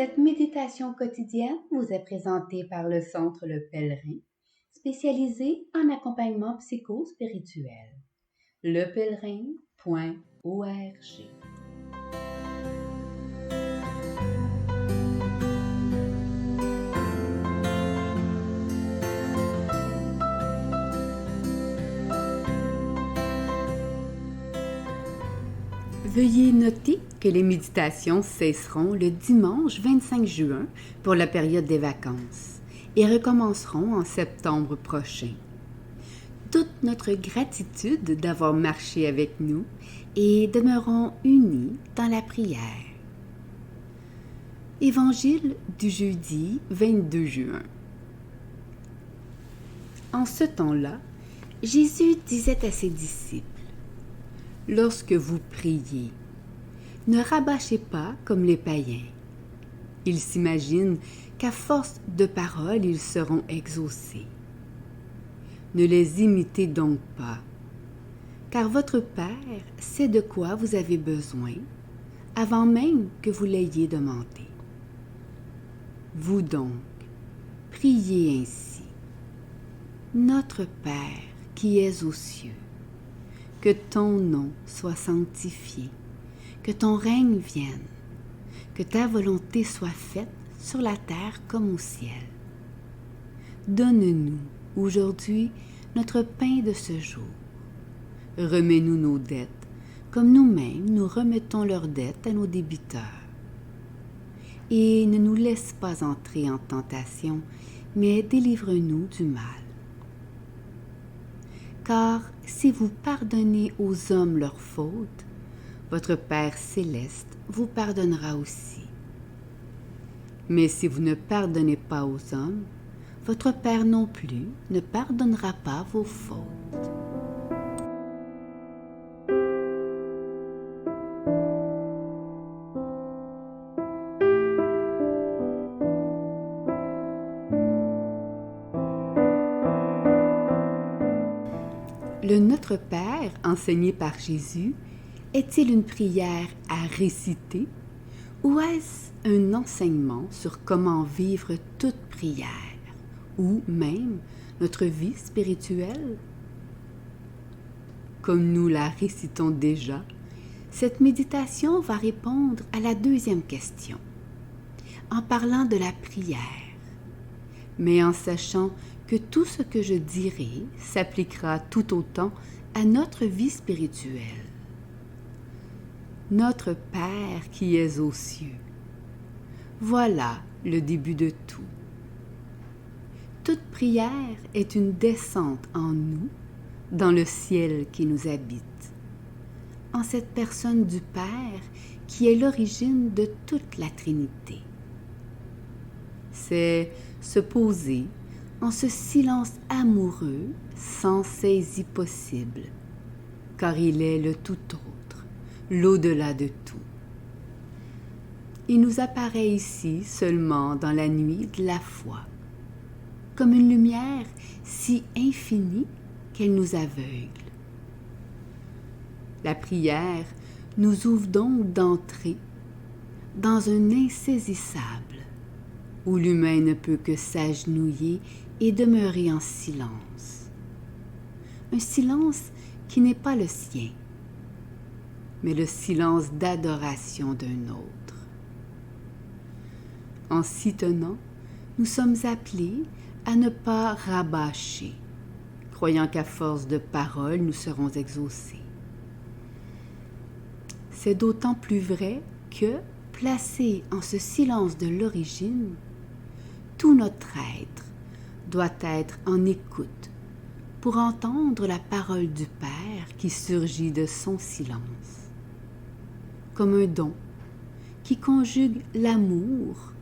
Cette méditation quotidienne vous est présentée par le Centre Le Pèlerin, spécialisé en accompagnement psycho-spirituel. lepèlerin.org. Veuillez noter que les méditations cesseront le dimanche 25 juin pour la période des vacances et recommenceront en septembre prochain. Toute notre gratitude d'avoir marché avec nous et demeurons unis dans la prière. Évangile du jeudi 22 juin. En ce temps-là, Jésus disait à ses disciples: lorsque vous priez, ne rabâchez pas comme les païens. Ils s'imaginent qu'à force de paroles, ils seront exaucés. Ne les imitez donc pas, car votre Père sait de quoi vous avez besoin avant même que vous l'ayez demandé. Vous donc, priez ainsi. Notre Père qui es aux cieux, que ton nom soit sanctifié, que ton règne vienne, que ta volonté soit faite sur la terre comme au ciel. Donne-nous aujourd'hui notre pain de ce jour. Remets-nous nos dettes, comme nous-mêmes nous remettons leurs dettes à nos débiteurs. Et ne nous laisse pas entrer en tentation, mais délivre-nous du mal. Car si vous pardonnez aux hommes leurs fautes, votre Père céleste vous pardonnera aussi. Mais si vous ne pardonnez pas aux hommes, votre Père non plus ne pardonnera pas vos fautes. Le Notre Père enseigné par Jésus est-il une prière à réciter ou est-ce un enseignement sur comment vivre toute prière ou même notre vie spirituelle? Comme nous la récitons déjà, cette méditation va répondre à la deuxième question en parlant de la prière, mais en sachant que tout ce que je dirai s'appliquera tout autant à notre vie spirituelle. Notre Père qui es aux cieux. Voilà le début de tout. Toute prière est une descente en nous, dans le ciel qui nous habite, en cette personne du Père qui est l'origine de toute la Trinité. C'est se poser en ce silence amoureux sans saisie possible, car il est le tout autre, l'au-delà de tout. Il nous apparaît ici seulement dans la nuit de la foi, comme une lumière si infinie qu'elle nous aveugle. La prière nous ouvre donc d'entrer dans un insaisissable, où l'humain ne peut que s'agenouiller et demeurer en silence. Un silence qui n'est pas le sien, mais le silence d'adoration d'un autre. En s'y tenant, nous sommes appelés à ne pas rabâcher, croyant qu'à force de paroles, nous serons exaucés. C'est d'autant plus vrai que, placé en ce silence de l'origine, tout notre être doit être en écoute pour entendre la parole du Père qui surgit de son silence, comme un don qui conjugue l'amour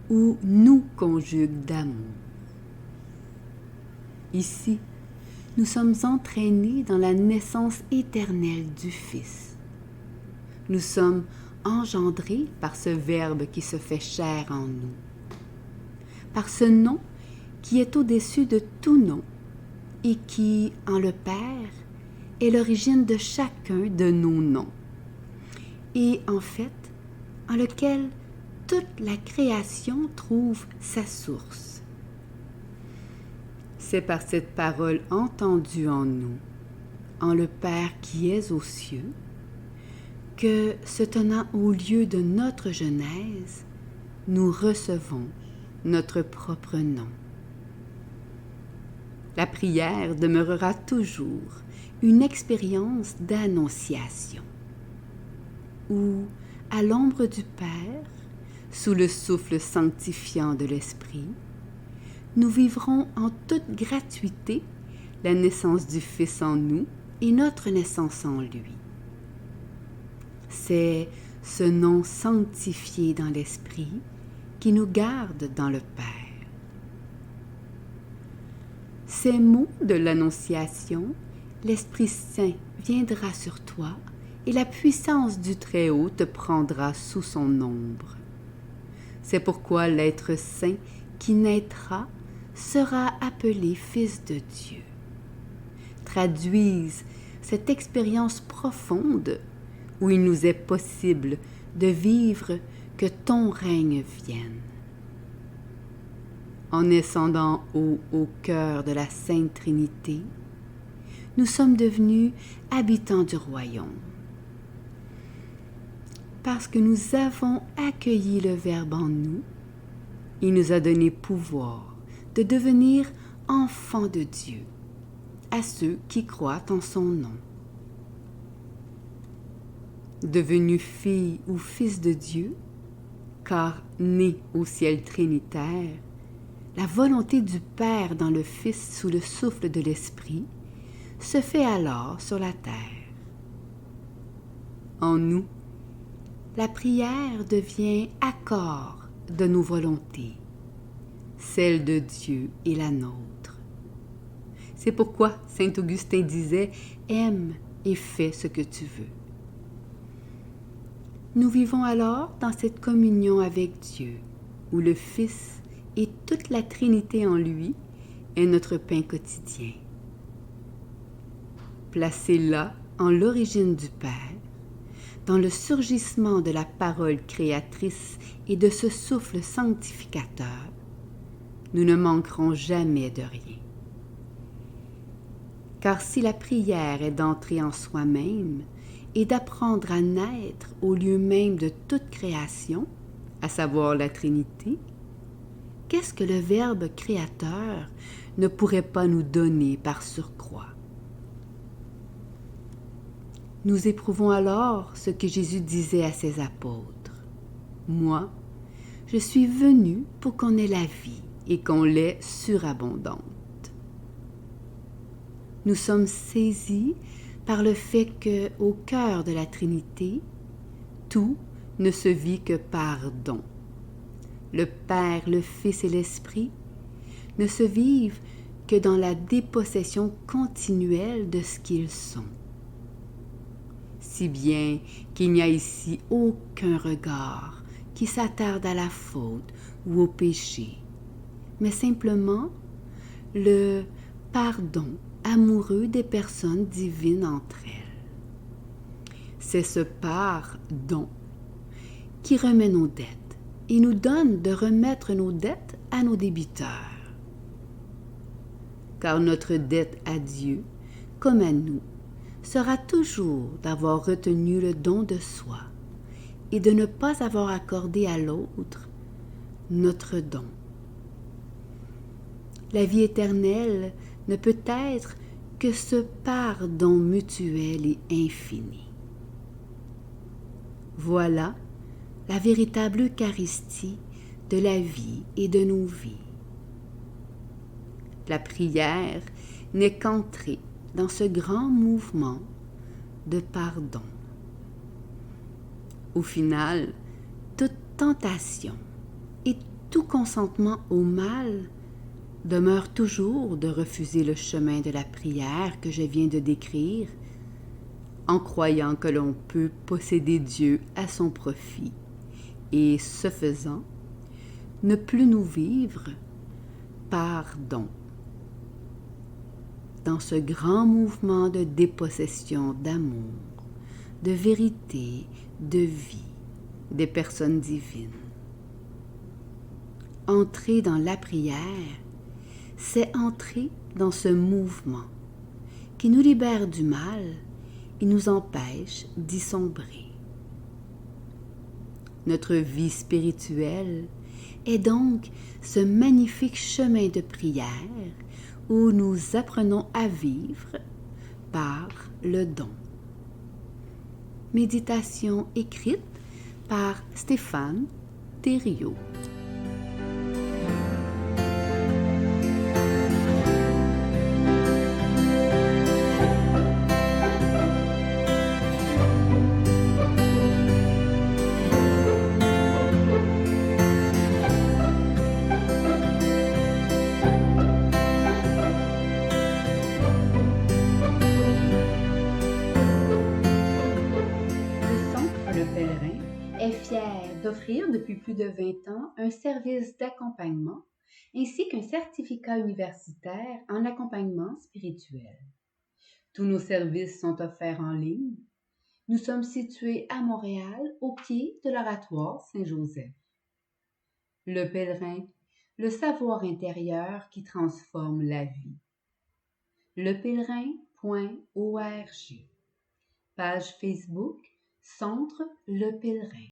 ou nous conjugue d'amour. Ici, nous sommes entraînés dans la naissance éternelle du Fils. Nous sommes engendrés par ce Verbe qui se fait chair en nous, par ce nom qui est au-dessus de tout nom et qui, en le Père, est l'origine de chacun de nos noms, et en fait, en lequel toute la création trouve sa source. C'est par cette parole entendue en nous, en le Père qui est aux cieux, que, se tenant au lieu de notre genèse, nous recevons notre propre nom. La prière demeurera toujours une expérience d'annonciation, où, à l'ombre du Père, sous le souffle sanctifiant de l'Esprit, nous vivrons en toute gratuité la naissance du Fils en nous et notre naissance en lui. C'est ce nom sanctifié dans l'Esprit qui nous garde dans le Père. Ces mots de l'Annonciation, l'Esprit Saint viendra sur toi et la puissance du Très-Haut te prendra sous son ombre. C'est pourquoi l'être saint qui naîtra sera appelé Fils de Dieu. Traduise cette expérience profonde où il nous est possible de vivre que ton règne vienne. En naissant d'en haut au cœur de la Sainte Trinité, nous sommes devenus habitants du royaume. Parce que nous avons accueilli le Verbe en nous, il nous a donné pouvoir de devenir enfants de Dieu à ceux qui croient en son nom. Devenus filles ou fils de Dieu, car nés au ciel trinitaire, la volonté du Père dans le Fils sous le souffle de l'Esprit se fait alors sur la terre. En nous, la prière devient accord de nos volontés, celle de Dieu et la nôtre. C'est pourquoi saint Augustin disait « Aime et fais ce que tu veux ». Nous vivons alors dans cette communion avec Dieu, où le Fils et toute la Trinité en lui est notre pain quotidien. Placé là, en l'origine du Père, dans le surgissement de la parole créatrice et de ce souffle sanctificateur, nous ne manquerons jamais de rien. Car si la prière est d'entrer en soi-même et d'apprendre à naître au lieu même de toute création, à savoir la Trinité, qu'est-ce que le Verbe créateur ne pourrait pas nous donner par surcroît? Nous éprouvons alors ce que Jésus disait à ses apôtres. « Moi, je suis venu pour qu'on ait la vie et qu'on l'ait surabondante. » Nous sommes saisis par le fait que, au cœur de la Trinité, tout ne se vit que par don. Le Père, le Fils et l'Esprit ne se vivent que dans la dépossession continuelle de ce qu'ils sont. Si bien qu'il n'y a ici aucun regard qui s'attarde à la faute ou au péché, mais simplement le pardon amoureux des personnes divines entre elles. C'est ce pardon qui remet nos dettes et nous donne de remettre nos dettes à nos débiteurs. Car notre dette à Dieu, comme à nous, sera toujours d'avoir retenu le don de soi et de ne pas avoir accordé à l'autre notre don. La vie éternelle ne peut être que ce pardon mutuel et infini. Voilà la véritable Eucharistie de la vie et de nos vies. La prière n'est qu'entrée dans ce grand mouvement de pardon. Au final, toute tentation et tout consentement au mal demeure toujours de refuser le chemin de la prière que je viens de décrire, en croyant que l'on peut posséder Dieu à son profit et, ce faisant, ne plus nous vivre par don. Dans ce grand mouvement de dépossession d'amour, de vérité, de vie des personnes divines. Entrer dans la prière, c'est entrer dans ce mouvement qui nous libère du mal et nous empêche d'y sombrer. Notre vie spirituelle est donc ce magnifique chemin de prière où nous apprenons à vivre par le don. Méditation écrite par Stéphane Thériault. Le Pèlerin est fier d'offrir depuis plus de 20 ans un service d'accompagnement ainsi qu'un certificat universitaire en accompagnement spirituel. Tous nos services sont offerts en ligne. Nous sommes situés à Montréal, au pied de l'Oratoire Saint-Joseph. Le Pèlerin, le savoir intérieur qui transforme la vie. lepèlerin.org. Page Facebook Centre Le Pèlerin.